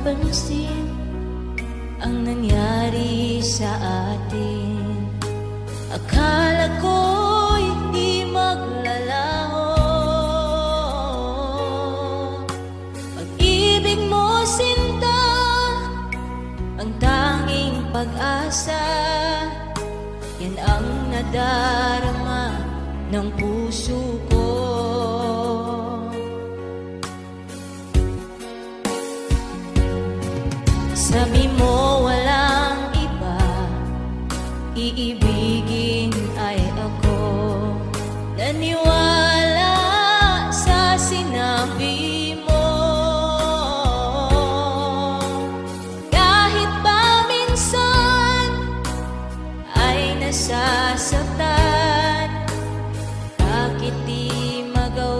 napansin ang nangyari sa atin. Akala ko'y di maglalaho. Pag-ibig mo, sinta, ang tanging pag-asa. Yan ang nadarama ng puso ko. Sabi mo